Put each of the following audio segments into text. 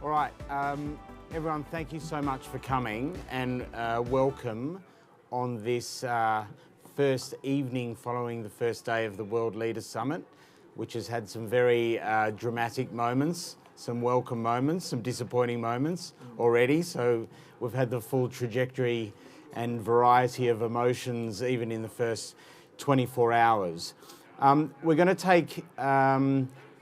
All right, everyone, thank you so much for coming and welcome on this first evening following the first day of the World Leaders Summit, which has had some very dramatic moments, some welcome moments, some disappointing moments already. So we've had the full trajectory and variety of emotions even in the first 24 hours. We're going to take a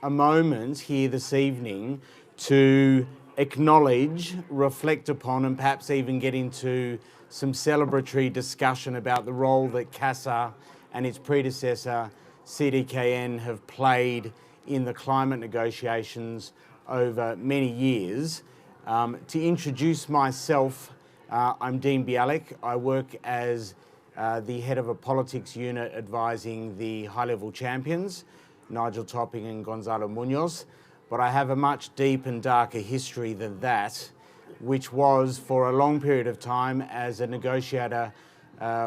moment here this evening to acknowledge, reflect upon, and perhaps even get into some celebratory discussion about the role that CASA and its predecessor, CDKN, have played in the climate negotiations over many years. To introduce myself, I'm Dean Bialik. I work as the head of a politics unit advising the high-level champions, Nigel Topping and Gonzalo Munoz. But I have a much deep and darker history than that, which was for a long period of time as a negotiator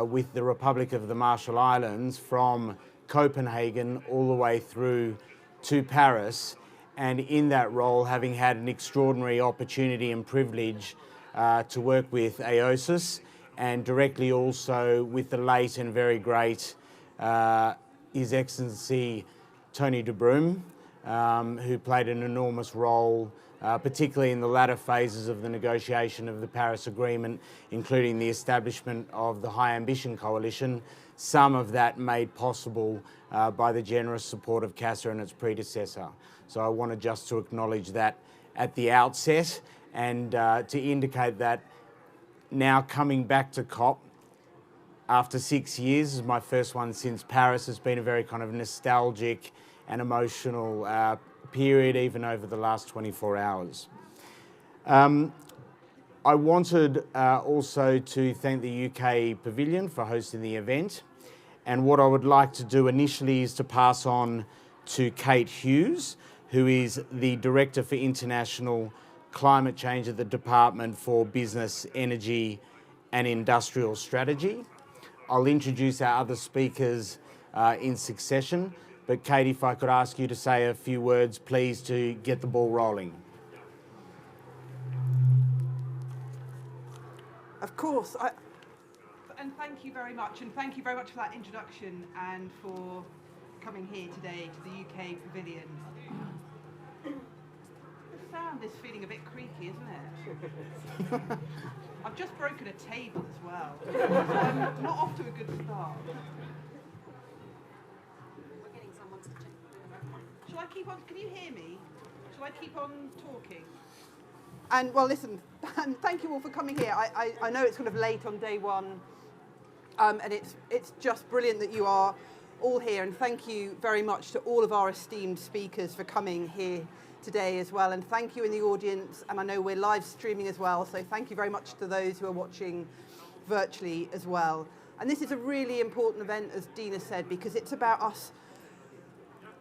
with the Republic of the Marshall Islands from Copenhagen all the way through to Paris. And in that role, having had an extraordinary opportunity and privilege to work with Aosis and directly also with the late and very great His Excellency Tony de Bruym, who played an enormous role, particularly in the latter phases of the negotiation of the Paris Agreement, including the establishment of the High Ambition Coalition, some of that made possible by the generous support of CASA and its predecessor. So I wanted just to acknowledge that at the outset and to indicate that now coming back to COP after 6 years, is my first one since Paris, has been a very kind of nostalgic and emotional period, even over the last 24 hours. I wanted also to thank the UK Pavilion for hosting the event. And what I would like to do initially is to pass on to Kate Hughes, who is the Director for International Climate Change at the Department for Business, Energy and Industrial Strategy. I'll introduce our other speakers in succession. But Kate, if I could ask you to say a few words, please, to get the ball rolling. Of course. And thank you very much. And thank you very much for that introduction and for coming here today to the UK Pavilion. The sound is feeling a bit creaky, isn't it? I've just broken a table as well. So I'm not off to a good start. Shall I keep on? Can you hear me? Shall I keep on talking? And well, listen, and thank you all for coming here. I know it's kind of late on day one, and it's just brilliant that you are all here. And thank you very much to all of our esteemed speakers for coming here today as well. And thank you in the audience. And I know we're live streaming as well, so thank you very much to those who are watching virtually as well. And this is a really important event, as Dina said, because it's about us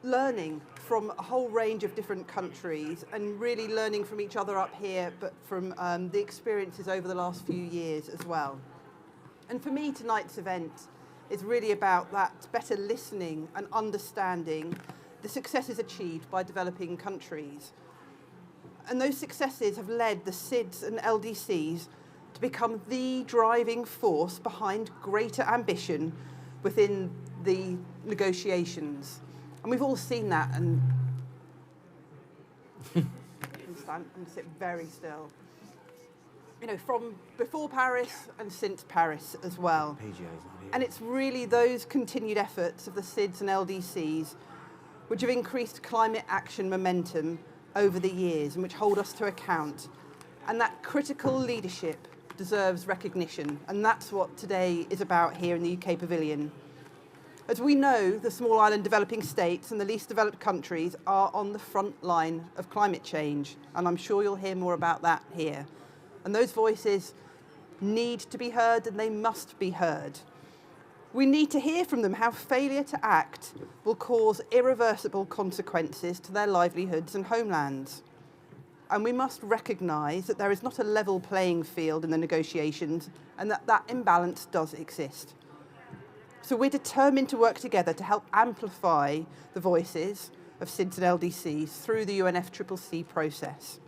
learning from a whole range of different countries and really learning from each other up here, but from the experiences over the last few years as well. And for me, tonight's event is really about that better listening and understanding the successes achieved by developing countries. And those successes have led the SIDS and LDCs to become the driving force behind greater ambition within the negotiations. And we've all seen that, and and sit very still. You know, from before Paris and since Paris as well. And it's really those continued efforts of the SIDS and LDCs which have increased climate action momentum over the years and which hold us to account. And that critical leadership deserves recognition. And that's what today is about here in the UK Pavilion. As we know, the small island developing states and the least developed countries are on the front line of climate change, and I'm sure you'll hear more about that here. And those voices need to be heard, and they must be heard. We need to hear from them how failure to act will cause irreversible consequences to their livelihoods and homelands. And we must recognise that there is not a level playing field in the negotiations and that that imbalance does exist. So we're determined to work together to help amplify the voices of SIDS and LDCs through the UNFCCC process.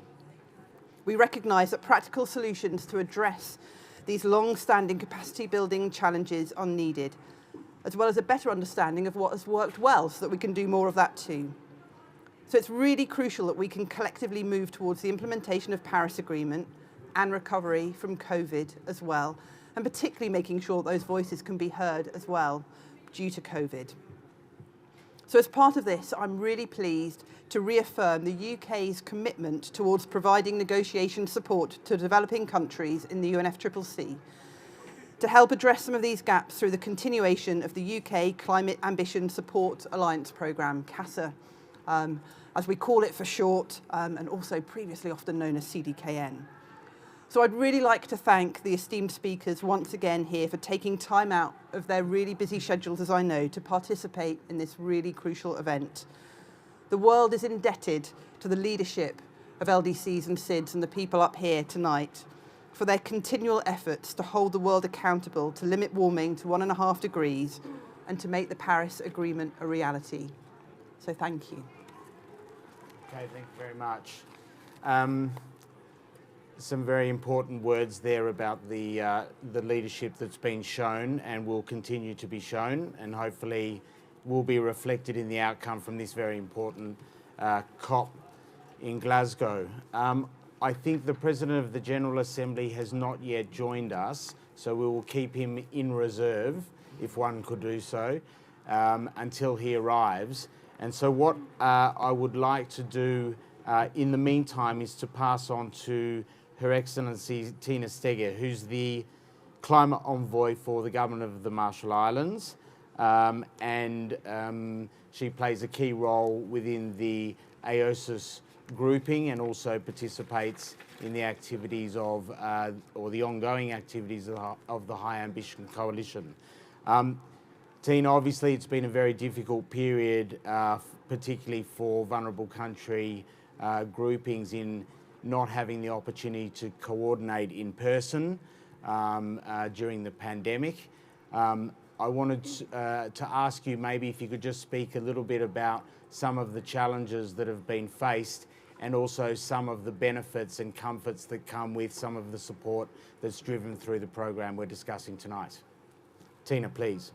We recognise that practical solutions to address these long-standing capacity building challenges are needed, as well as a better understanding of what has worked well so that we can do more of that too. So it's really crucial that we can collectively move towards the implementation of Paris Agreement and recovery from COVID as well, and particularly making sure those voices can be heard as well due to COVID. So as part of this, I'm really pleased to reaffirm the UK's commitment towards providing negotiation support to developing countries in the UNFCCC to help address some of these gaps through the continuation of the UK Climate Ambition Support Alliance Programme, CASA, as we call it for short, and also previously often known as CDKN. So I'd really like to thank the esteemed speakers once again here for taking time out of their really busy schedules, as I know, to participate in this really crucial event. The world is indebted to the leadership of LDCs and SIDS and the people up here tonight for their continual efforts to hold the world accountable to limit warming to 1.5 degrees and to make the Paris Agreement a reality. So thank you. Okay, thank you very much. Some very important words there about the leadership that's been shown and will continue to be shown, and hopefully will be reflected in the outcome from this very important COP in Glasgow. I think the President of the General Assembly has not yet joined us, so we will keep him in reserve, if one could do so, until he arrives. And so what I would like to do in the meantime is to pass on to Her Excellency Tina Steger, who's the Climate Envoy for the Government of the Marshall Islands, and she plays a key role within the Aosis grouping and also participates in the activities of, or the ongoing activities of the High Ambition Coalition. Tina, obviously it's been a very difficult period, particularly for vulnerable country groupings in not having the opportunity to coordinate in person during the pandemic. I wanted to ask you maybe if you could just speak a little bit about some of the challenges that have been faced and also some of the benefits and comforts that come with some of the support that's driven through the program we're discussing tonight. Tina, please.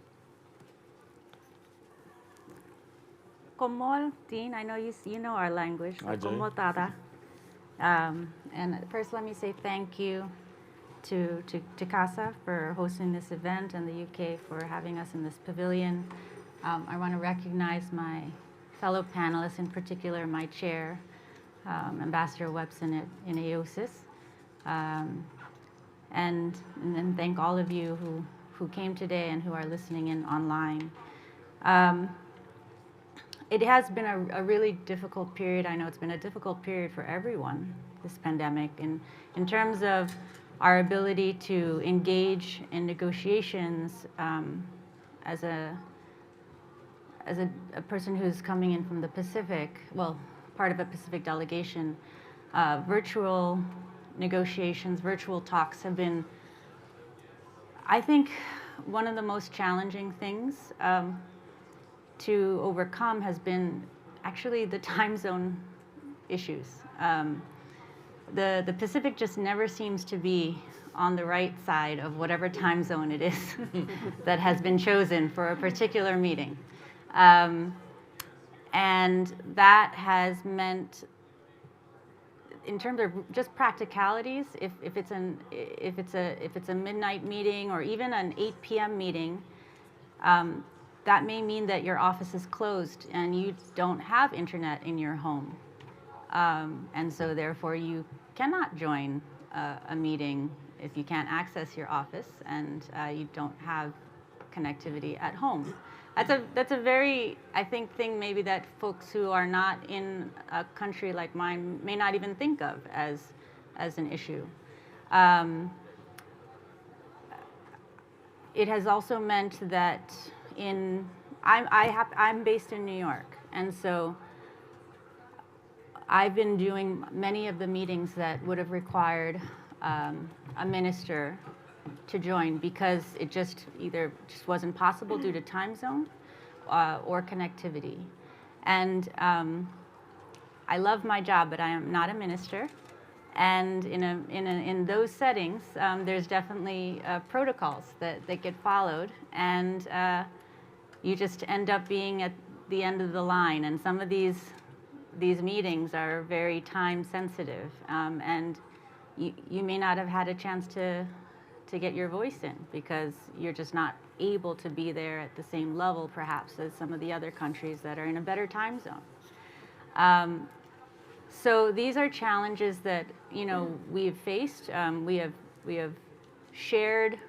Komol, Dean, I know you know our language. I do. Komol Tata. And first let me say thank you to CASA for hosting this event and the UK for having us in this pavilion. I want to recognize my fellow panelists, in particular my chair, Ambassador Webson in Aosis, and then thank all of you who came today and who are listening in online. It has been a really difficult period. I know it's been a difficult period for everyone, this pandemic, in terms of our ability to engage in negotiations as a person who's coming in from the Pacific, well, part of a Pacific delegation. Virtual negotiations, virtual talks have been, I think, one of the most challenging things to overcome has been actually the time zone issues. The Pacific just never seems to be on the right side of whatever time zone it is that has been chosen for a particular meeting. And that has meant, in terms of just practicalities, if it's a midnight meeting or even an 8 p.m. meeting, that may mean that your office is closed and you don't have internet in your home. And so therefore you cannot join a meeting if you can't access your office and you don't have connectivity at home. That's a very, I think, thing maybe that folks who are not in a country like mine may not even think of as an issue. It has also meant that I'm based in New York, and so I've been doing many of the meetings that would have required a minister to join because it just wasn't possible due to time zone or connectivity. And I love my job, but I am not a minister. And in those settings, there's definitely protocols that get followed, and you just end up being at the end of the line. And some of these meetings are very time sensitive, and you may not have had a chance to get your voice in because you're just not able to be there at the same level, perhaps, as some of the other countries that are in a better time zone. So these are challenges that we've faced. We have shared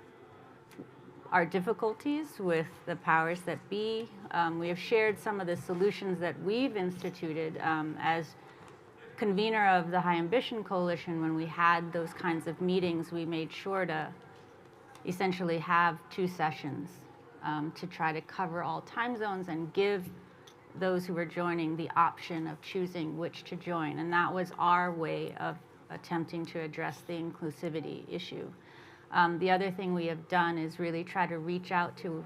our difficulties with the powers that be. We have shared some of the solutions that we've instituted as convener of the High Ambition Coalition. When we had those kinds of meetings, we made sure to essentially have 2 sessions to try to cover all time zones and give those who were joining the option of choosing which to join. And that was our way of attempting to address the inclusivity issue. The other thing we have done is really try to reach out to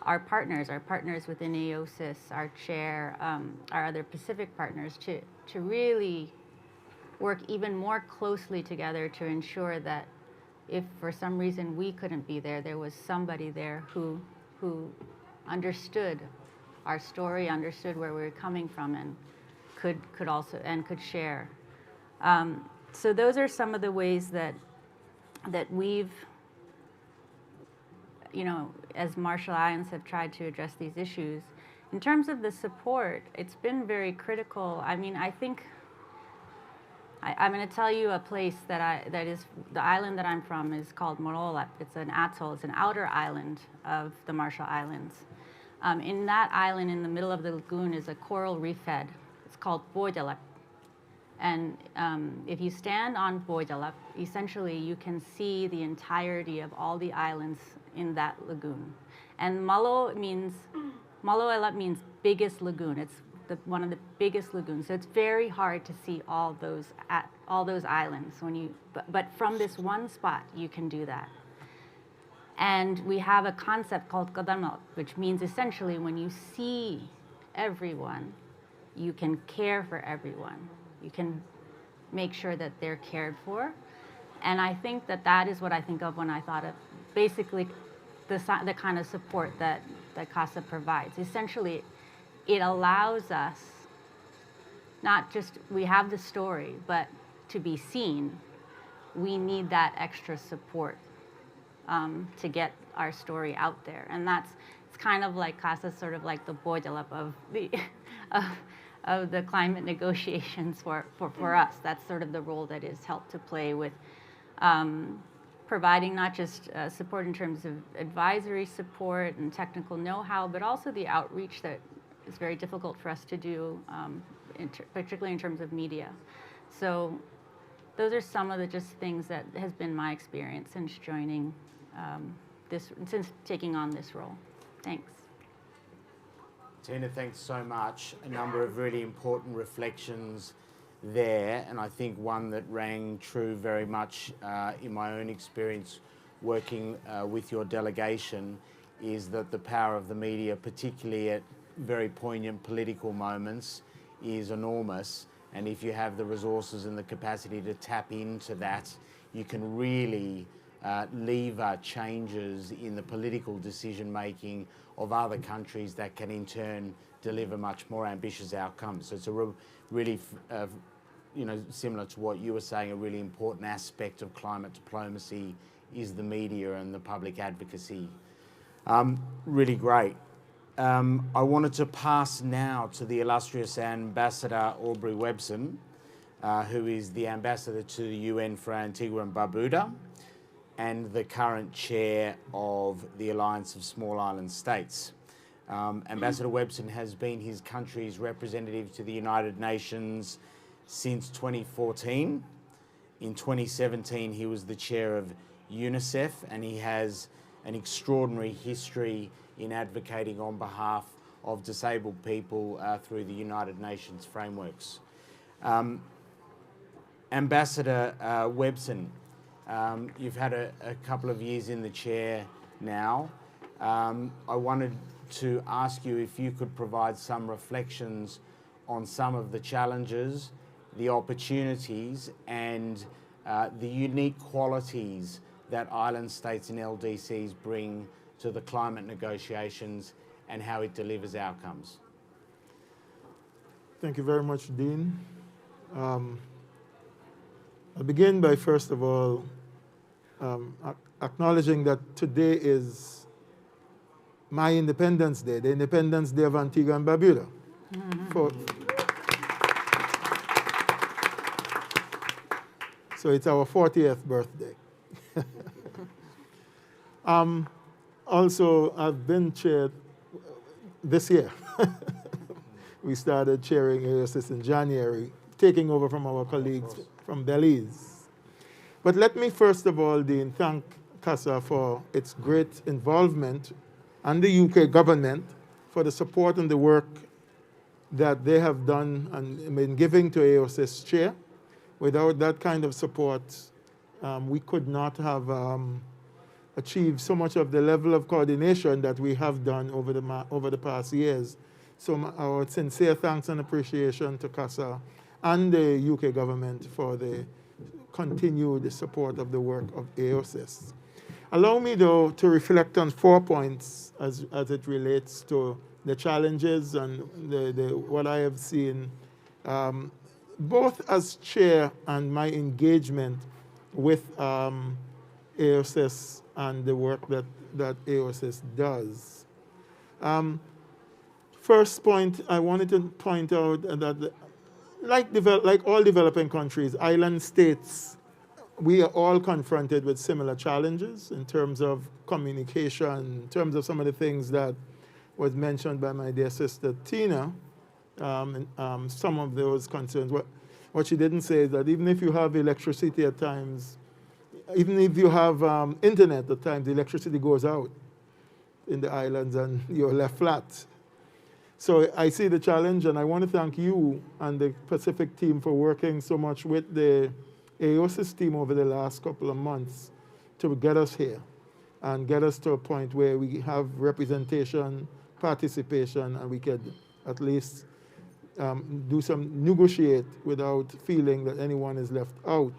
our partners within Aosis, our chair, our other Pacific partners, to really work even more closely together to ensure that if for some reason we couldn't be there, there was somebody there who understood our story, understood where we were coming from, and could also share. So those are some of the ways that we've, as Marshall Islands, have tried to address these issues. In terms of the support, it's been very critical. I mean, I think I'm going to tell you a place that is the island that I'm from is called Morolep. It's an atoll. It's an outer island of the Marshall Islands. In that island, in the middle of the lagoon, is a coral reef bed. It's called Boidalep. And if you stand on Boidalep, essentially you can see the entirety of all the islands in that lagoon. And Maloelep means biggest lagoon. It's one of the biggest lagoons. So it's very hard to see all those islands but from this one spot you can do that. And we have a concept called Kadamal, which means essentially when you see everyone, you can care for everyone. You can make sure that they're cared for. And I think that is what I think of when I thought of basically the kind of support that CASA provides. Essentially, it allows us not just, we have the story, but to be seen, we need that extra support to get our story out there. And it's kind of like CASA, sort of like the Boidalep of the climate negotiations for us. That's sort of the role that is helped to play with providing not just support in terms of advisory support and technical know-how, but also the outreach that is very difficult for us to do, particularly in terms of media. So those are some of the just things that has been my experience since joining since taking on this role. Thanks. Tina, thanks so much. A number of really important reflections there, and I think one that rang true very much in my own experience working with your delegation is that the power of the media, particularly at very poignant political moments, is enormous. And if you have the resources and the capacity to tap into that, you can really lever changes in the political decision-making of other countries that can in turn deliver much more ambitious outcomes. So it's a really, similar to what you were saying, a really important aspect of climate diplomacy is the media and the public advocacy. Really great. I wanted to pass now to the illustrious Ambassador Aubrey Webson, who is the Ambassador to the UN for Antigua and Barbuda and the current chair of the Alliance of Small Island States. Ambassador Webson has been his country's representative to the United Nations since 2014. In 2017, he was the chair of UNICEF, and he has an extraordinary history in advocating on behalf of disabled people through the United Nations frameworks. Ambassador Webson, you've had a couple of years in the chair now. I wanted to ask you if you could provide some reflections on some of the challenges the opportunities and the unique qualities that island states and LDCs bring to the climate negotiations and how it delivers outcomes. Thank you very much, Dean. I'll begin by, first of all, acknowledging that today is my Independence Day, the Independence Day of Antigua and Barbuda. So it's our 40th birthday. Also, I've been chaired this year. We started chairing Aosis in January, taking over from our colleagues from Belize. But let me first of all, Dean, thank CASA for its great involvement and the UK government for the support and the work that they have done and been giving to Aosis chair. Without that kind of support, we could not have achieved so much of the level of coordination that we have done over the past years. So our sincere thanks and appreciation to CASA and the UK government for the continued support of the work of Aosis. Allow me, though, to reflect on 4 points as it relates to the challenges and what I have seen, both as chair and my engagement with Aosis and the work that Aosis does. First point, I wanted to point out that like all developing countries, island states, we are all confronted with similar challenges in terms of communication, in terms of some of the things that was mentioned by my dear sister Tina, some of those concerns. What she didn't say is that even if you have electricity at times, even if you have internet at times, the electricity goes out in the islands and you're left flat. So I see the challenge, and I want to thank you and the Pacific team for working so much with the Aosis team over the last couple of months to get us here and get us to a point where we have representation, participation, and we could at least negotiate without feeling that anyone is left out,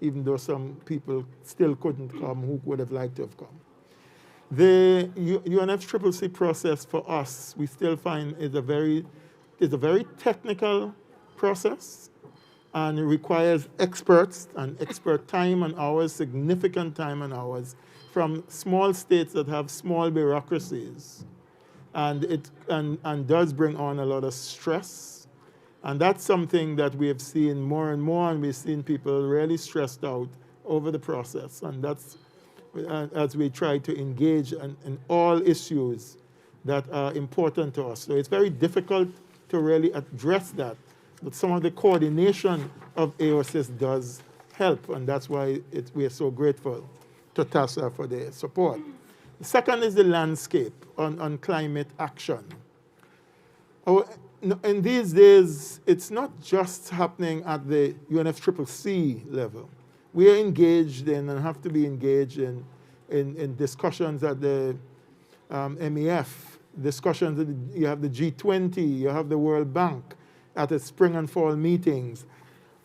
even though some people still couldn't come who would have liked to have come. The UNFCCC process for us, we still find is a very technical process, and it requires experts and expert time and hours, significant time and hours, from small states that have small bureaucracies, and does bring on a lot of stress. And that's something that we have seen more and more, and we've seen people really stressed out over the process, and that's as we try to engage in all issues that are important to us. So it's very difficult to really address that, but some of the coordination of Aosis does help, and that's why we are so grateful to TASA for their support. The second is the landscape on climate action. In these days, it's not just happening at the UNFCCC level. We are engaged in and have to be engaged in discussions at the MEF, discussions, you have the G20, you have the World Bank at the spring and fall meetings.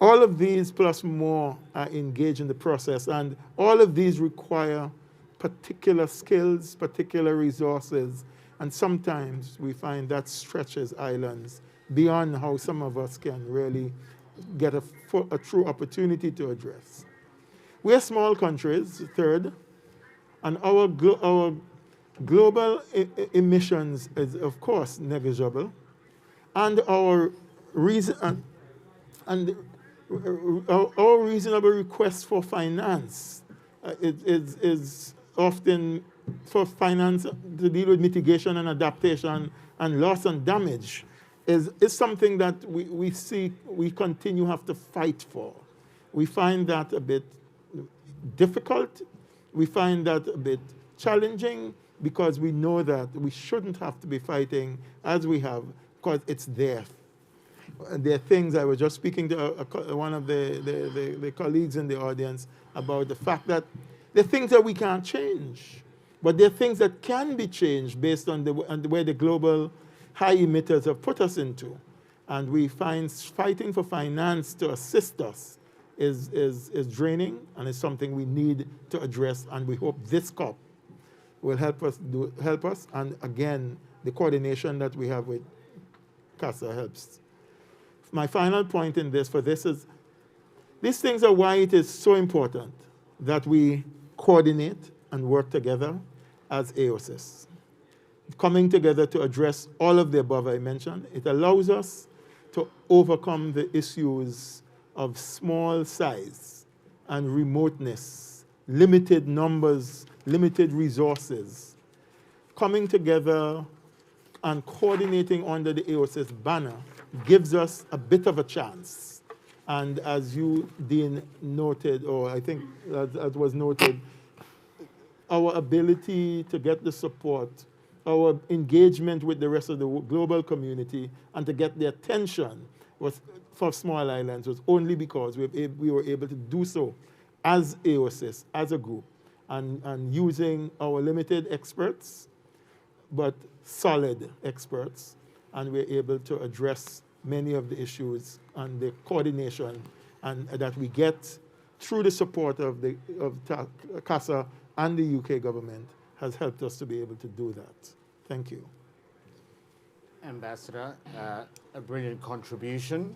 All of these plus more are engaged in the process, and all of these require particular skills, particular resources, and sometimes we find that stretches islands beyond how some of us can really get a true opportunity to address. We're small countries, third, and our global emissions is, of course, negligible, and our reasonable request for finance is often for finance to deal with mitigation and adaptation and loss and damage is something that we see we continue have to fight for. We find that a bit difficult. We find that a bit challenging because we know that we shouldn't have to be fighting as we have because it's there. There are things, I was just speaking to one of the colleagues in the audience about the fact that there are things that we can't change, but there are things that can be changed based on the way the global high emitters have put us into. And we find fighting for finance to assist us is draining, and it's something we need to address, and we hope this COP will help us. And again, the coordination that we have with CASA helps. My final point in this is, these things are why it is so important that we coordinate and work together as Aosis. Coming together to address all of the above I mentioned, it allows us to overcome the issues of small size and remoteness, limited numbers, limited resources. Coming together and coordinating under the Aosis banner gives us a bit of a chance. And as you, Dean, noted, or I think as was noted, our ability to get the support, our engagement with the rest of the global community, and to get the attention for small islands was only because we were able to do so as Aosis, as a group, and using our limited experts, but solid experts, and we're able to address many of the issues and the coordination and that we get through the support of CASA and the UK government has helped us to be able to do that. Thank you. Ambassador, a brilliant contribution,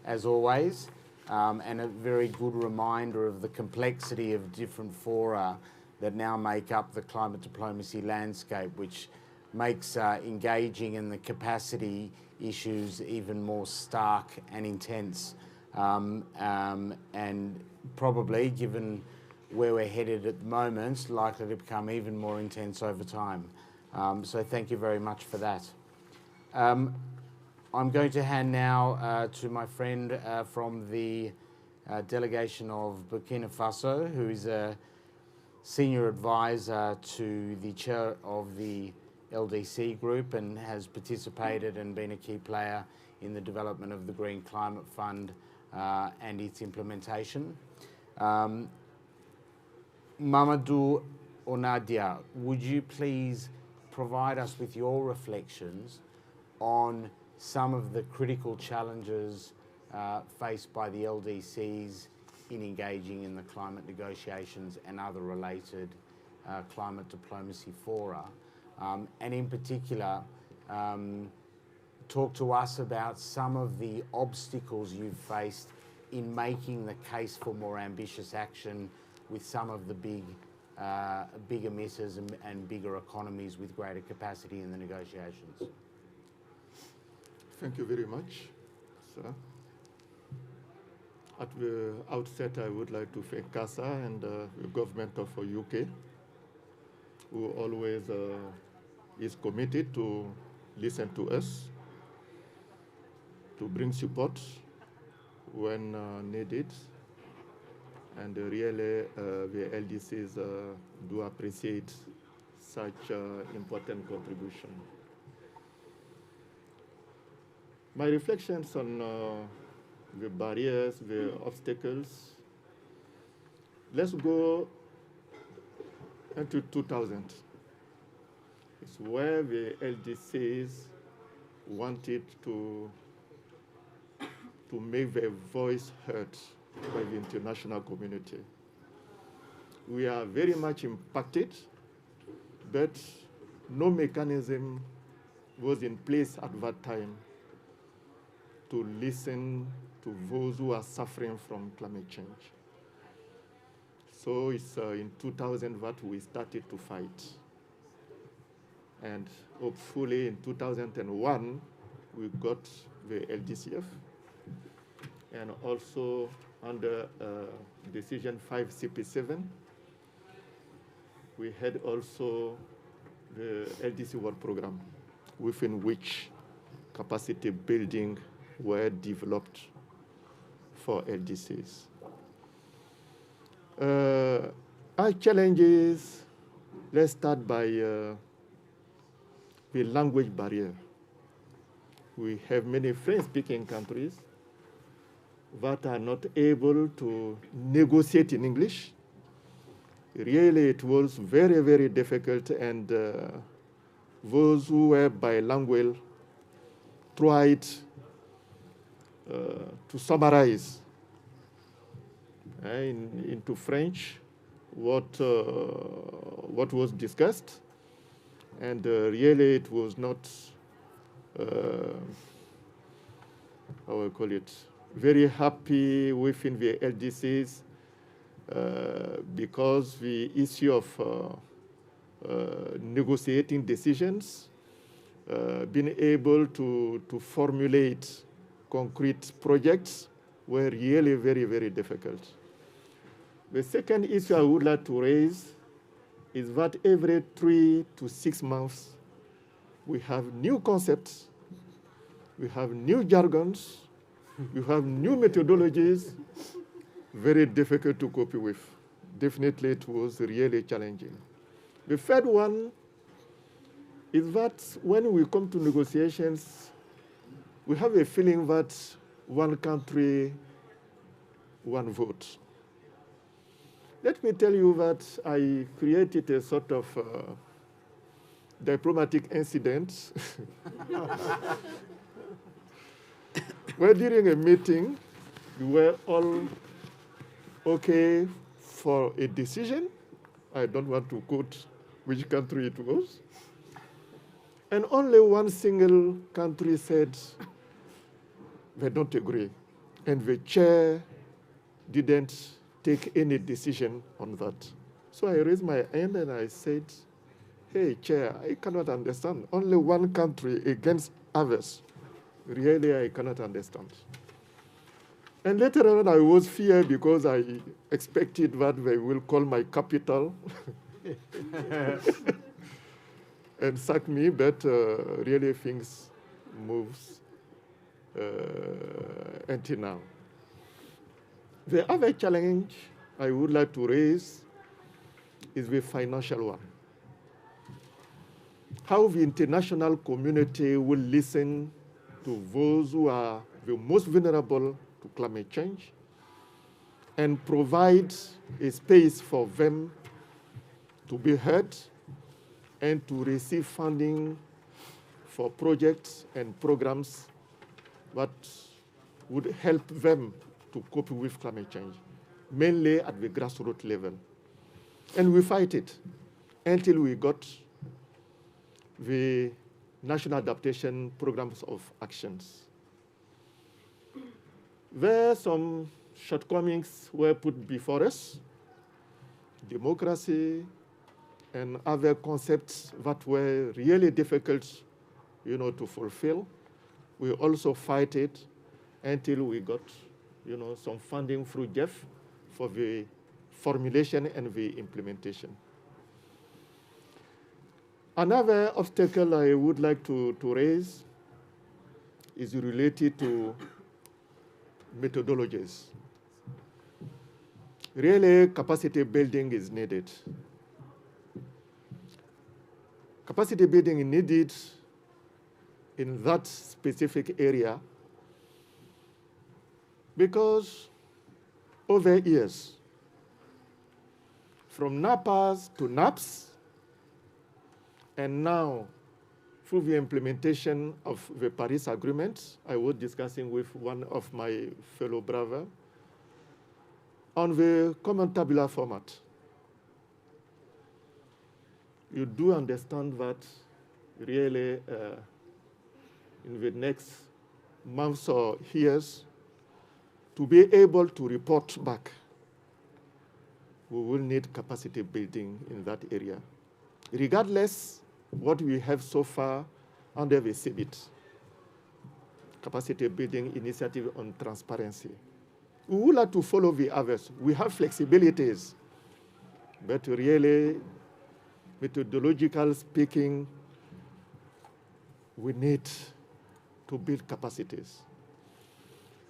as always, and a very good reminder of the complexity of different fora that now make up the climate diplomacy landscape, which makes engaging in the capacity issues even more stark and intense, and probably, given where we're headed at the moment, likely to become even more intense over time. So thank you very much for that. I'm going to hand now to my friend from the delegation of Burkina Faso, who is a senior advisor to the chair of the LDC group and has participated and been a key player in the development of the Green Climate Fund and its implementation. Mamadou or Nadia, would you please provide us with your reflections on some of the critical challenges faced by the LDCs in engaging in the climate negotiations and other related climate diplomacy fora? And in particular, talk to us about some of the obstacles you've faced in making the case for more ambitious action with some of the big emitters and bigger economies with greater capacity in the negotiations. Thank you very much, sir. At the outset, I would like to thank CASA and the government of the UK, who always is committed to listen to us, to bring support when needed. And really, the LDCs do appreciate such important contribution. My reflections on the barriers, the obstacles, let's go into 2000. It's where the LDCs wanted to make their voice heard by the international community. We are very much impacted, but no mechanism was in place at that time to listen to those who are suffering from climate change. So it's in 2000 that we started to fight. And hopefully in 2001, we got the LDCF, and also under Decision 5 CP7, we had also the LDC World Program, within which capacity building were developed for LDCs. Our challenges, let's start by the language barrier. We have many French-speaking countries that are not able to negotiate in English. Really, it was very, very difficult, and those who were bilingual tried to summarize into French what was discussed, and really it was not, how I call it, very happy within the LDCs because the issue of negotiating decisions, being able to formulate concrete projects were really very, very difficult. The second issue I would like to raise is that every 3 to 6 months, we have new concepts, we have new jargons, we have new methodologies, very difficult to cope with. Definitely, it was really challenging. The third one is that when we come to negotiations, we have a feeling that one country, one vote. Let me tell you that I created a sort of diplomatic incident where during a meeting, we were all okay for a decision. I don't want to quote which country it was. And only one single country said they don't agree. And the chair didn't take any decision on that. So I raised my hand and I said, hey, chair, I cannot understand. Only one country against others. Really, I cannot understand. And later on, I was feared because I expected that they will call my capital and sack me, but really things moves until now. The other challenge I would like to raise is the financial one. How the international community will listen to those who are the most vulnerable to climate change and provide a space for them to be heard and to receive funding for projects and programs that would help them to cope with climate change, mainly at the grassroots level. And we fight it until we got the national adaptation programs of actions. There some shortcomings were put before us, democracy and other concepts that were really difficult, to fulfill. We also fight it until we got, some funding through Jeff for the formulation and the implementation. Another obstacle I would like to raise is related to methodologies. Really, capacity building is needed. Capacity building is needed in that specific area because over years, from NAPAs to NAPs, and now through the implementation of the Paris Agreement, I was discussing with one of my fellow brothers on the common tabular format. You do understand that really in the next months or years, to be able to report back, we will need capacity building in that area. Regardless what we have so far under the CBIT, Capacity Building Initiative on Transparency. We would like to follow the others. We have flexibilities, but really, methodological speaking, we need to build capacities.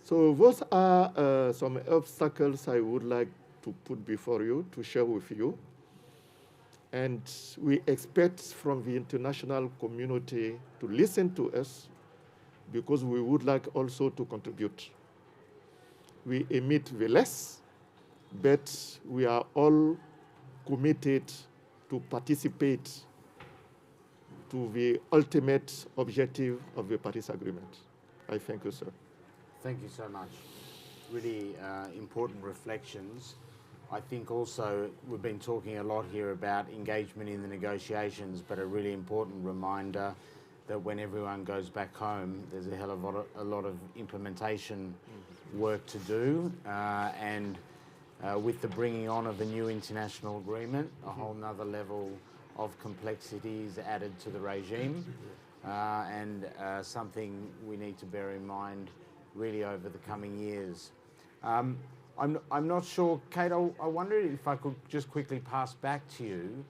So those are some obstacles I would like to put before you, to share with you. And we expect from the international community to listen to us because we would like also to contribute. We emit the less, but we are all committed to participate to the ultimate objective of the Paris Agreement. I thank you, sir. Thank you so much. Really important reflections. I think also we've been talking a lot here about engagement in the negotiations, but a really important reminder that when everyone goes back home, there's a hell of a lot of implementation work to do. And with the bringing on of a new international agreement, a whole nother level of complexity is added to the regime, and something we need to bear in mind really over the coming years. I'm not sure, Kate, I wondered if I could just quickly pass back to you.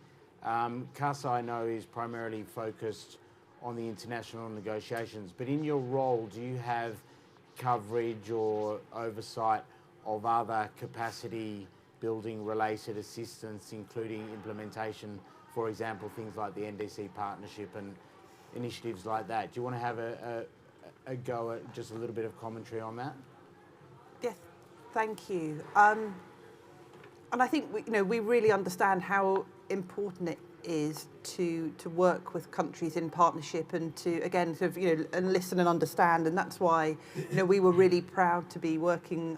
CASA, I know, is primarily focused on the international negotiations, but in your role, do you have coverage or oversight of other capacity building related assistance, including implementation, for example, things like the NDC partnership and initiatives like that? Do you want to have a go at just a little bit of commentary on that? Yes, thank you. And I think we really understand how important it is to work with countries in partnership and to, again, sort of, and listen and understand. And that's why, we were really proud to be working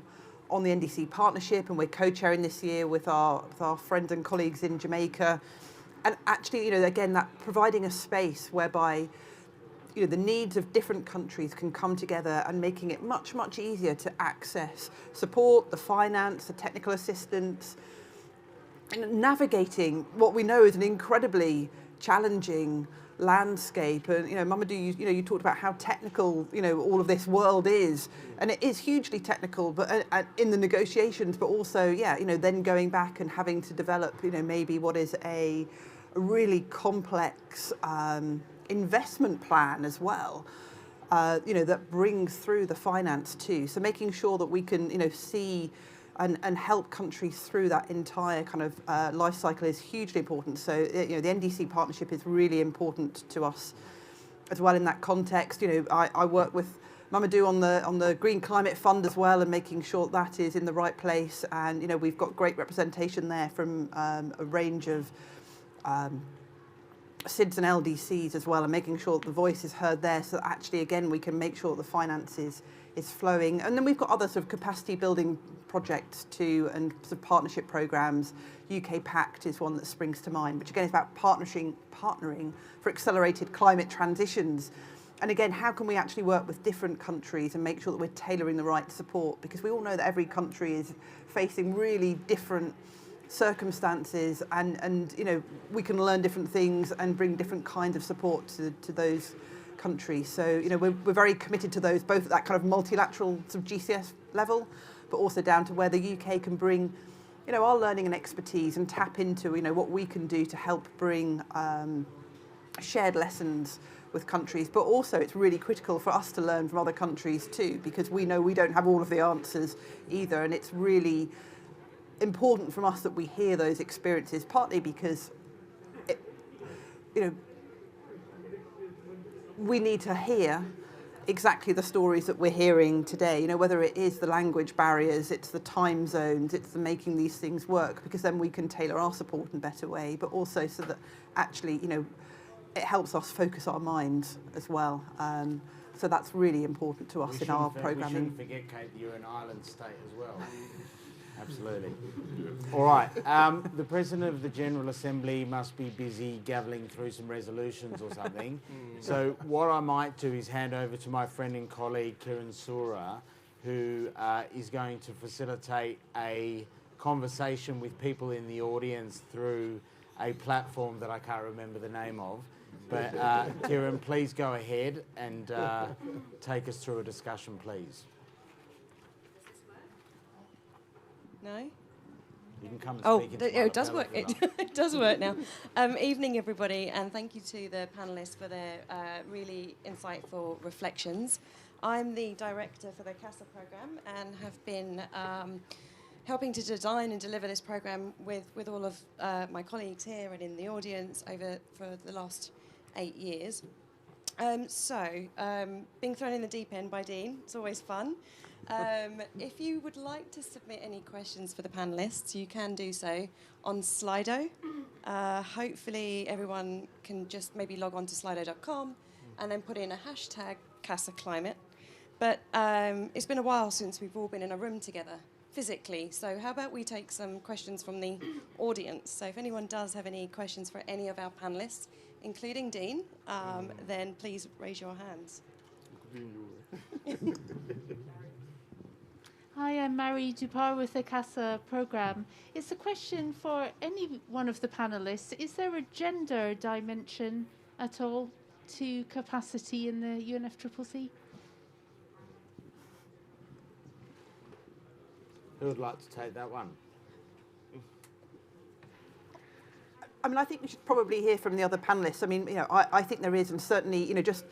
on the NDC partnership, and we're co-chairing this year with our friends and colleagues in Jamaica. And actually, again, that providing a space whereby the needs of different countries can come together and making it much, much easier to access support, the finance, the technical assistance, and navigating what we know is an incredibly challenging landscape. And Mamadou, you talked about how technical all of this world is, and it is hugely technical, but in the negotiations, but also then going back and having to develop maybe what is a really complex investment plan as well, that brings through the finance too. So making sure that we can see and help countries through that entire kind of life cycle is hugely important. So the NDC partnership is really important to us as well in that context. I work with Mamadou on the Green Climate Fund as well, and making sure that is in the right place. And we've got great representation there from a range of SIDS and LDCs as well, and making sure that the voice is heard there, so that actually, again, we can make sure that the finances is flowing. And then we've got other sort of capacity building projects too, and sort of partnership programs. UK Pact is one that springs to mind, which again is about partnering for accelerated climate transitions. And again, how can we actually work with different countries and make sure that we're tailoring the right support? Because we all know that every country is facing really different circumstances, and we can learn different things and bring different kinds of support to those countries. So we're very committed to those, both at that kind of multilateral sort of GCS level, but also down to where the UK can bring our learning and expertise and tap into what we can do to help bring shared lessons with countries. But also it's really critical for us to learn from other countries too, because we know we don't have all of the answers either, and it's really important from us that we hear those experiences, partly because we need to hear exactly the stories that we're hearing today, whether it is the language barriers, it's the time zones, it's the making these things work, because then we can tailor our support in a better way, but also so that actually it helps us focus our minds as well. So that's really important to us in our programming. We shouldn't forget, Kate, that you're an island state as well. Absolutely. All right. The President of the General Assembly must be busy gavelling through some resolutions or something. So what I might do is hand over to my friend and colleague, Kiran Sura, who is going to facilitate a conversation with people in the audience through a platform that I can't remember the name of. But Kiran, please go ahead and take us through a discussion, please. No? You can come and speak into it does work. It does work now. Evening, everybody, and thank you to the panellists for their really insightful reflections. I'm the director for the CASA programme and have been helping to design and deliver this programme with all of my colleagues here and in the audience for the last 8 years. Being thrown in the deep end by Dean, it's always fun. If you would like to submit any questions for the panellists, you can do so on Slido. Hopefully everyone can just maybe log on to slido.com and then put in a hashtag CASA Climate, But it's been a while since we've all been in a room together physically. So how about we take some questions from the audience? So if anyone does have any questions for any of our panelists, including Dean, then please raise your hands. Hi, I'm Marie Dupar with the CASA program. It's a question for any one of the panelists. Is there a gender dimension at all to capacity in the UNFCCC? Who would like to take that one? I mean, I think we should probably hear from the other panelists. I mean, I think there is, and certainly, just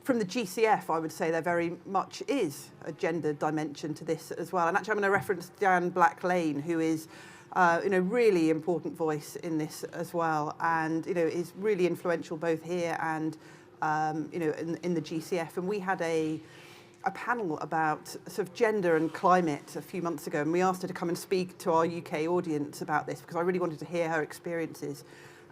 from the GCF, I would say there very much is a gender dimension to this as well. And actually, I'm going to reference Jan Black-Lane, who is, really important voice in this as well, and is really influential both here and, in the GCF. And we had a panel about sort of gender and climate a few months ago, and we asked her to come and speak to our UK audience about this because I really wanted to hear her experiences.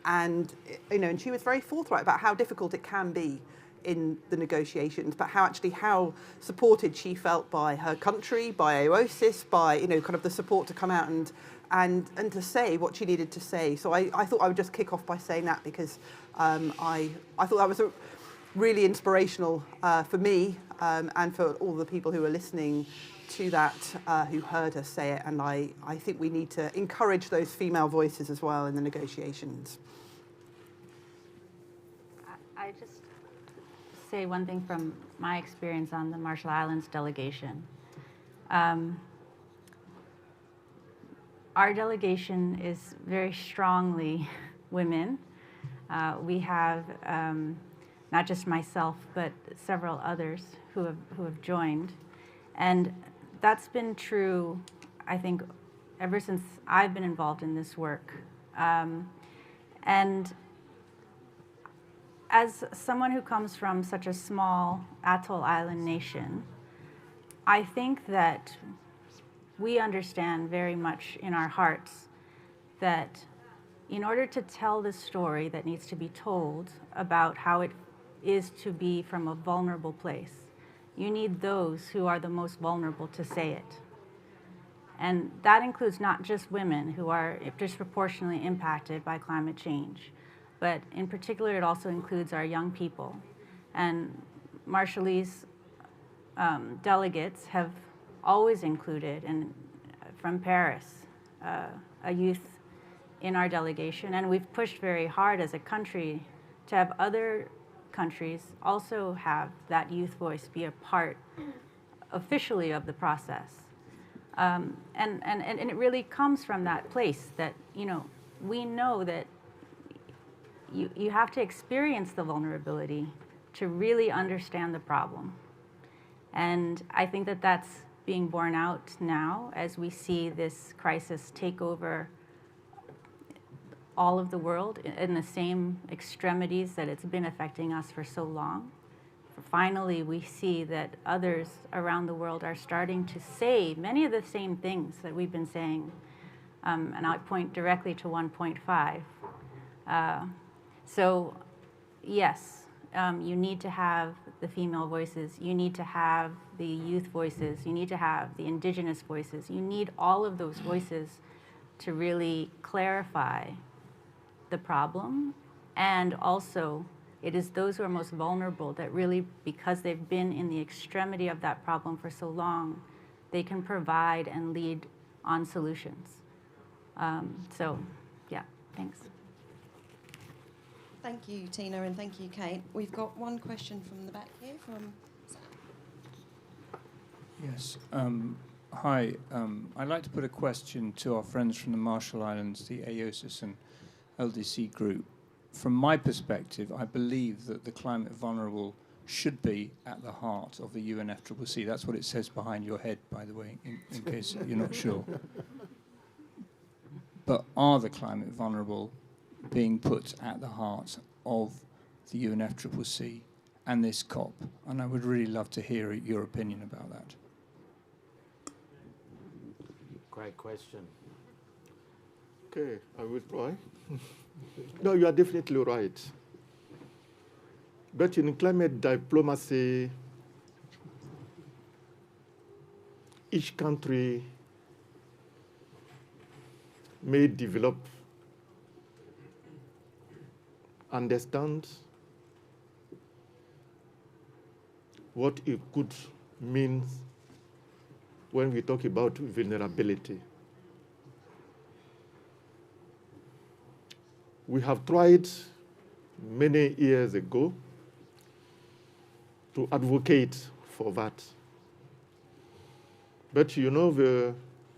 And and she was very forthright about how difficult it can be in the negotiations, but how supported she felt by her country, by Aosis, by kind of the support to come out and to say what she needed to say. So I thought I would just kick off by saying that because I thought that was really inspirational for me and for all the people who were listening to that, who heard her say it. And I think we need to encourage those female voices as well in the negotiations. I just say one thing from my experience on the Marshall Islands delegation. Our delegation is very strongly women. We have not just myself, but several others who have joined. And that's been true, I think, ever since I've been involved in this work. And as someone who comes from such a small atoll island nation, I think that we understand very much in our hearts that in order to tell the story that needs to be told about how it is to be from a vulnerable place, you need those who are the most vulnerable to say it. And that includes not just women who are disproportionately impacted by climate change, but in particular, it also includes our young people. And Marshallese delegates have always included, and from Paris, a youth in our delegation. And we've pushed very hard as a country to have other countries also have that youth voice be a part officially of the process. And it really comes from that place that, we know that you have to experience the vulnerability to really understand the problem. And I think that that's being borne out now as we see this crisis take over all of the world in the same extremities that it's been affecting us for so long. Finally, we see that others around the world are starting to say many of the same things that we've been saying. And I point directly to 1.5. So, yes, you need to have the female voices, you need to have the youth voices, you need to have the indigenous voices, you need all of those voices to really clarify the problem. And also, it is those who are most vulnerable that really, because they've been in the extremity of that problem for so long, they can provide and lead on solutions. So, yeah, thanks. Thank you, Tina, and thank you, Kate. We've got one question from the back here from Sam. Yes. Hi. I'd like to put a question to our friends from the Marshall Islands, the Aosis and LDC group. From my perspective, I believe that the climate vulnerable should be at the heart of the UNFCCC. That's what it says behind your head, by the way, in case you're not sure. But are the climate vulnerable being put at the heart of the UNFCCC and this COP? And I would really love to hear your opinion about that. Great question. Okay, I will try. No, you are definitely right. But in climate diplomacy, each country may develop, understand what it could mean when we talk about vulnerability. We have tried many years ago to advocate for that. But you know the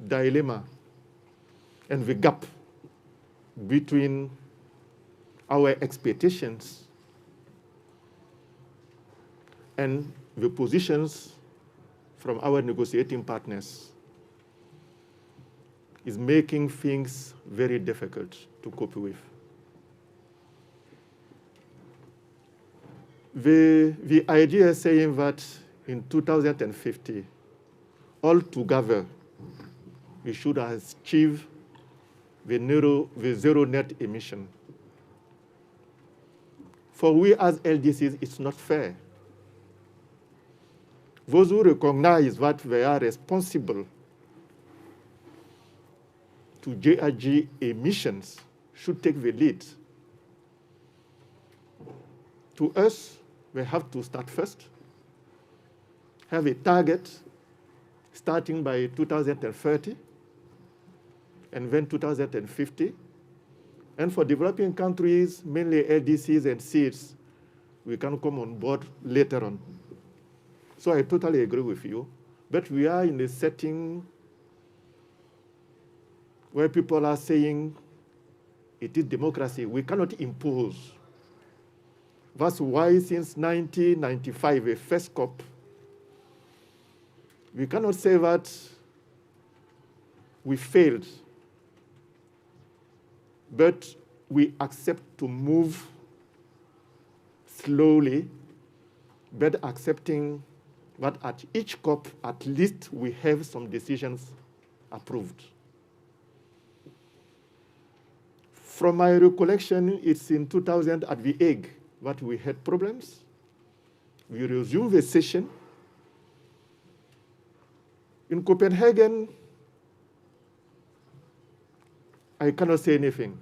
dilemma and the gap between our expectations and the positions from our negotiating partners is making things very difficult to cope with. The idea is saying that in 2050, altogether, we should achieve the zero net emission. For we as LDCs, it's not fair. Those who recognize that they are responsible to GHG emissions should take the lead. To us, we have to start first, have a target starting by 2030, and then 2050. And for developing countries, mainly LDCs and seeds, we can come on board later on. So I totally agree with you. But we are in a setting where people are saying it is democracy. We cannot impose. That's why since 1995, the first COP, we cannot say that we failed, but we accept to move slowly, but accepting that at each COP, at least we have some decisions approved. From my recollection, it's in 2000 at The Hague that we had problems. We resumed the session. In Copenhagen, I cannot say anything.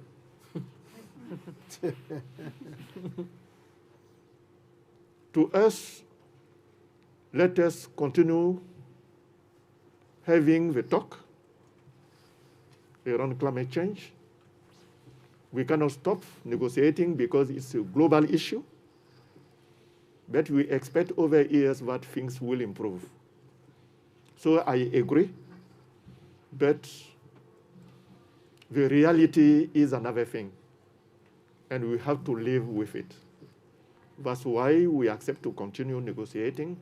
To us, let us continue having the talk around climate change. We cannot stop negotiating because it's a global issue, but we expect over years that things will improve. So I agree, but the reality is another thing, and we have to live with it. That's why we accept to continue negotiating,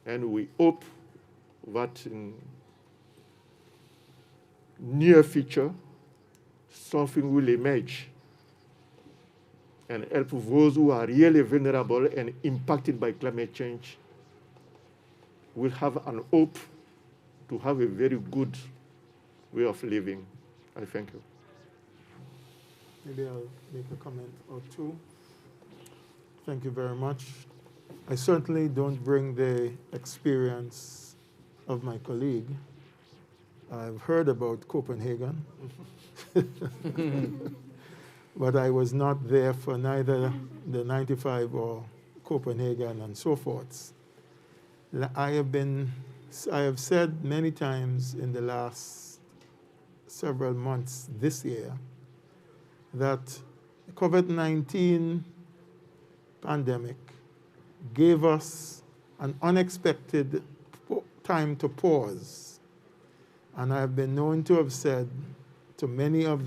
and we hope that in near future, something will emerge and help those who are really vulnerable and impacted by climate change. Will have an hope to have a very good way of living. I thank you. Maybe I'll make a comment or two. Thank you very much. I certainly don't bring the experience of my colleague. I've heard about Copenhagen, but I was not there for neither the 95 or Copenhagen and so forth. I have said many times in the last several months this year that the COVID-19 pandemic gave us an unexpected time to pause. And I've been known to have said to in many of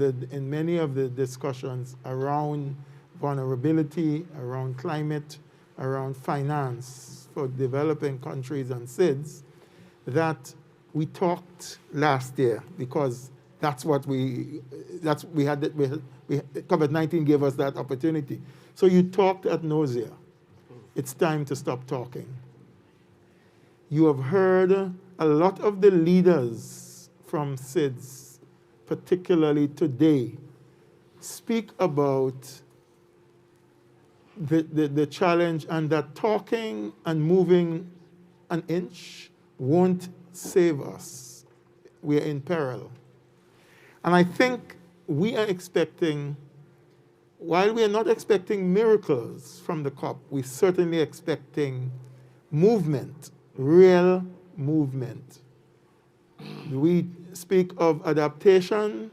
the discussions around vulnerability, around climate, around finance for developing countries and SIDS, that we talked last year because COVID-19 gave us that opportunity. So you talked ad nausea. It's time to stop talking. You have heard a lot of the leaders from SIDS, particularly today, speak about the challenge and that talking and moving an inch won't save us, we are in peril. And I think we are expecting, while we are not expecting miracles from the COP, we're certainly expecting movement, real movement. We speak of adaptation,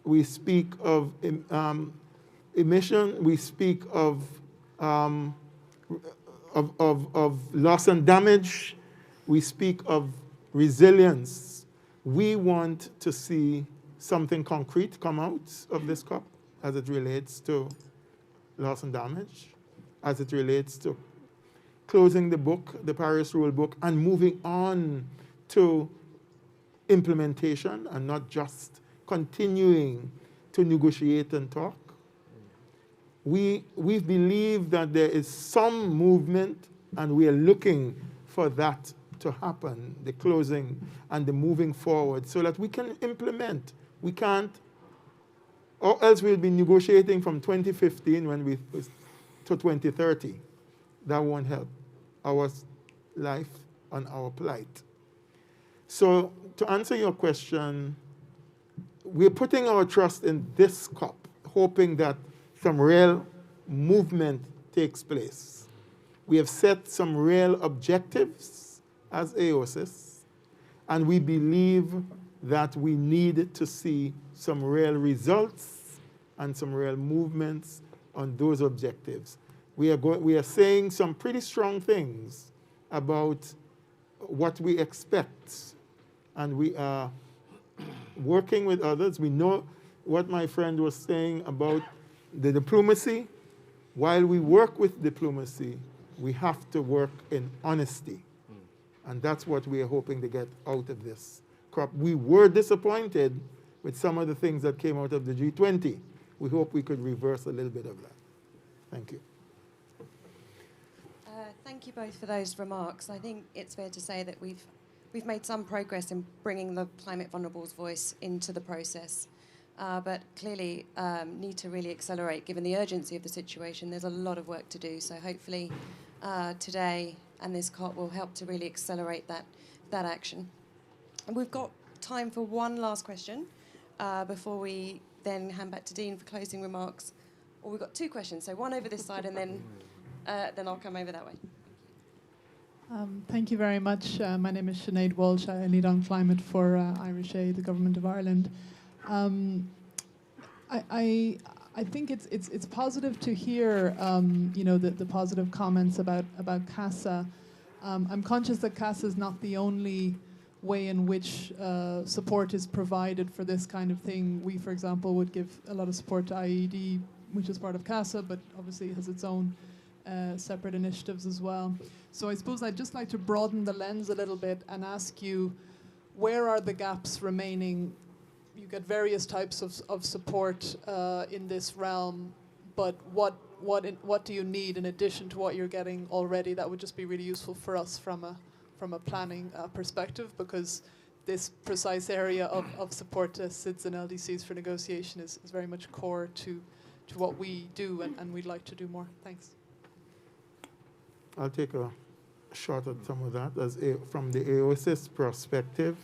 we speak of emission, we speak of loss and damage, we speak of resilience. We want to see something concrete come out of this COP as it relates to loss and damage, as it relates to closing the book, the Paris Rule book, and moving on to implementation and not just continuing to negotiate and talk. We believe that there is some movement, and we are looking for that to happen, the closing and the moving forward, so that we can implement. We can't, or else we'll be negotiating from 2015 to 2030. That won't help our life and our plight. So to answer your question, we're putting our trust in this COP, hoping that some real movement takes place. We have set some real objectives as Aosis, and we believe that we need to see some real results and some real movements on those objectives. We are saying some pretty strong things about what we expect, and we are working with others. We know what my friend was saying about the diplomacy. While we work with diplomacy, we have to work in honesty. And that's what we are hoping to get out of this COP. We were disappointed with some of the things that came out of the G20. We hope we could reverse a little bit of that. Thank you. Thank you both for those remarks. I think it's fair to say that we've made some progress in bringing the climate vulnerable's voice into the process, but clearly need to really accelerate given the urgency of the situation. There's a lot of work to do, so hopefully today and this COP will help to really accelerate that action. And we've got time for one last question before we then hand back to Dean for closing remarks. Or we've got two questions, so one over this side and then I'll come over that way. Thank you very much. My name is Sinead Walsh. I lead on climate for Irish Aid, the Government of Ireland. I think it's positive to hear the positive comments about CASA. I'm conscious that CASA is not the only way in which support is provided for this kind of thing. We, for example, would give a lot of support to IED, which is part of CASA, but obviously has its own separate initiatives as well. So I suppose I'd just like to broaden the lens a little bit and ask you, where are the gaps remaining? You get various types of support in this realm, but what do you need in addition to what you're getting already? That would just be really useful for us from a planning perspective, because this precise area of support to SIDS and LDCs for negotiation is very much core to what we do, and we'd like to do more. Thanks. I'll take a shot at some of that. From the Aosis perspective,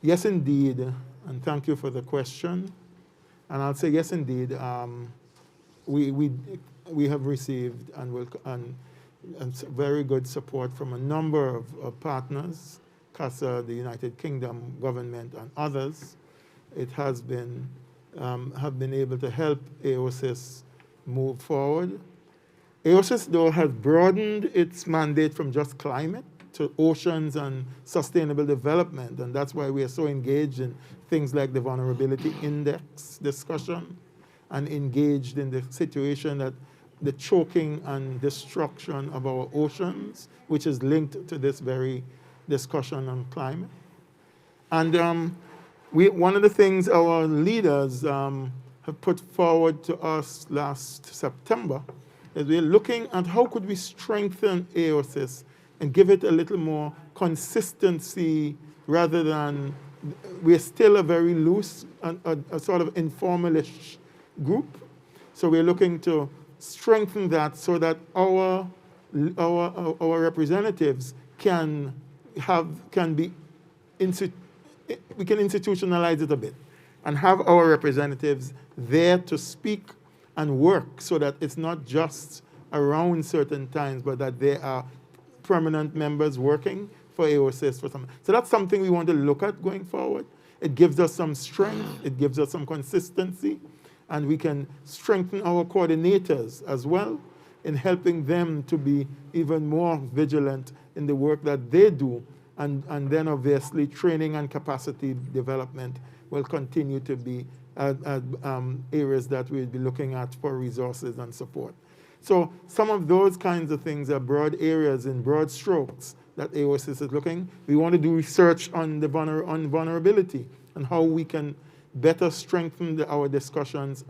yes, indeed, and thank you for the question. And I'll say yes, indeed. We have received and very good support from a number of partners, CASA, the United Kingdom government, and others. It has been have been able to help Aosis move forward. Aosis, though, has broadened its mandate from just climate to oceans and sustainable development, and that's why we are so engaged in things like the vulnerability index discussion and engaged in the situation that the choking and destruction of our oceans, which is linked to this very discussion on climate. And one of the things our leaders have put forward to us last September is we're looking at how could we strengthen Aosis and give it a little more consistency rather than, we're still a very loose and a sort of informal-ish group. So we're looking to strengthen that so that our representatives can can be, we can institutionalize it a bit and have our representatives there to speak and work so that it's not just around certain times, but that they are permanent members working for Aosis for something. So that's something we want to look at going forward. It gives us some strength, it gives us some consistency, and we can strengthen our coordinators as well in helping them to be even more vigilant in the work that they do. And then obviously training and capacity development will continue to be areas that we'll be looking at for resources and support. So some of those kinds of things are broad areas in broad strokes that Aosis is looking. We want to do research on the vulnerability and how we can better strengthen our discussions.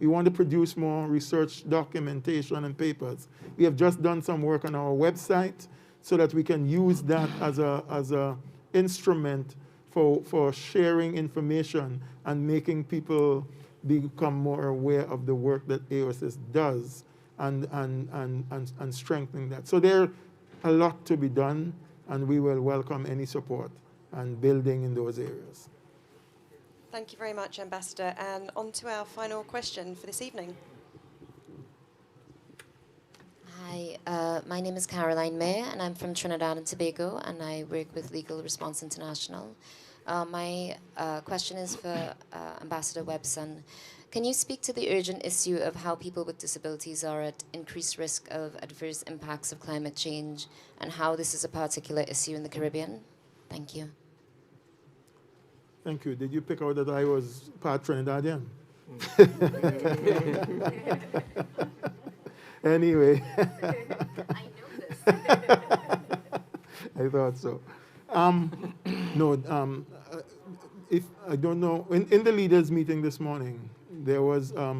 We want to produce more research documentation and papers. We have just done some work on our website so that we can use that as a instrument for sharing information and making people become more aware of the work that Aosis does and strengthening that. So there's a lot to be done, and we will welcome any support and building in those areas. Thank you very much, Ambassador. And on to our final question for this evening. Hi, my name is Caroline Mayer, and I'm from Trinidad and Tobago, and I work with Legal Response International. My question is for Ambassador Webson. Can you speak to the urgent issue of how people with disabilities are at increased risk of adverse impacts of climate change, and how this is a particular issue in the Caribbean? Thank you. Thank you. Did you pick out that I was part Trinidadian? Anyway. I know this. I thought so. If I don't know, in the leaders' meeting this morning, there was a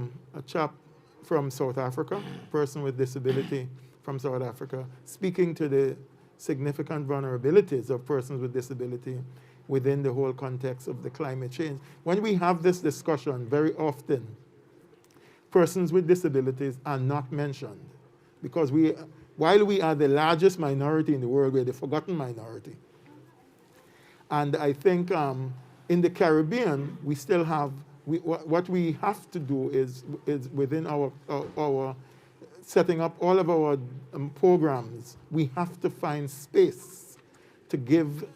chap from South Africa, a person with disability from South Africa, speaking to the significant vulnerabilities of persons with disability within the whole context of the climate change. When we have this discussion, very often, persons with disabilities are not mentioned because while we are the largest minority in the world, we're the forgotten minority. And I think in the Caribbean, we still have, what we have to do is within our setting up all of our programs, we have to find space to give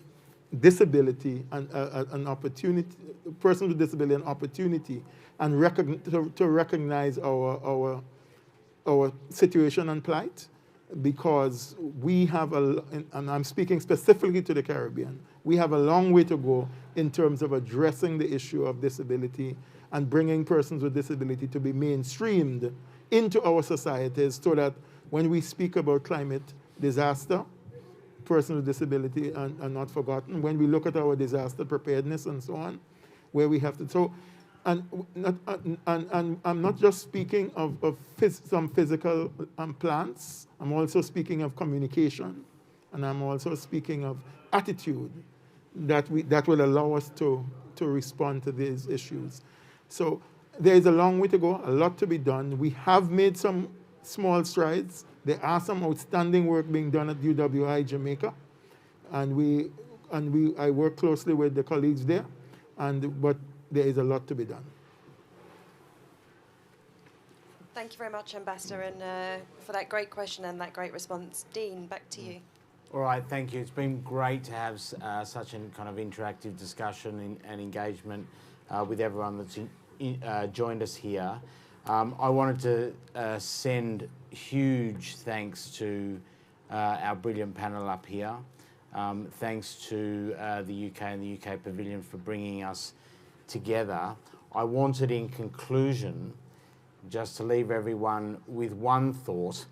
disability and an opportunity, persons with disability an opportunity, and to recognize our situation and plight, because we have and I'm speaking specifically to the Caribbean, we have a long way to go in terms of addressing the issue of disability and bringing persons with disability to be mainstreamed into our societies so that when we speak about climate disaster, persons with disability are not forgotten. When we look at our disaster preparedness and so on, where we have to, so, and I'm not just speaking of some physical plants, I'm also speaking of communication, and I'm also speaking of attitude that will allow us to respond to these issues. So there is a long way to go, a lot to be done. We have made some small strides. There are some outstanding work being done at UWI Jamaica, and I work closely with the colleagues there, but there is a lot to be done. Thank you very much, Ambassador, and for that great question and that great response. Dean, back to you. All right, thank you. It's been great to have such a kind of interactive discussion and engagement with everyone that's joined us here. I wanted to send huge thanks to our brilliant panel up here. Thanks to the UK and the UK Pavilion for bringing us together. I wanted, in conclusion, just to leave everyone with one thought.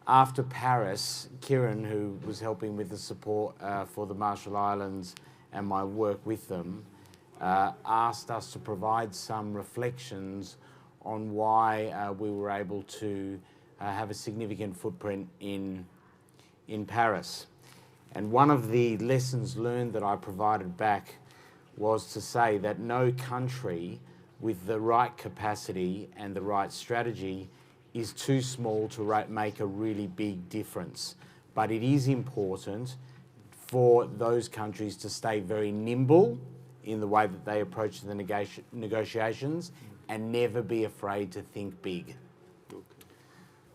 After Paris, Kieran, who was helping with the support for the Marshall Islands and my work with them, asked us to provide some reflections on why we were able to have a significant footprint in Paris. And one of the lessons learned that I provided back was to say that no country with the right capacity and the right strategy is too small to make a really big difference. But it is important for those countries to stay very nimble in the way that they approach the negotiations and never be afraid to think big.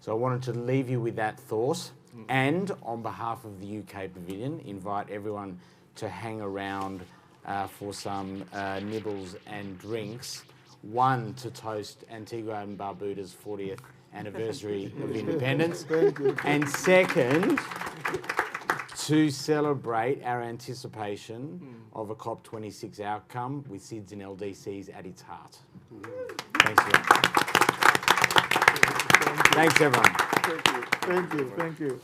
So I wanted to leave you with that thought, and on behalf of the UK Pavilion, invite everyone to hang around for some nibbles and drinks. One, to toast Antigua and Barbuda's 40th anniversary of independence. And second, to celebrate our anticipation of a COP26 outcome with SIDS and LDCs at its heart. Thanks a lot. Thanks, everyone. Thank you.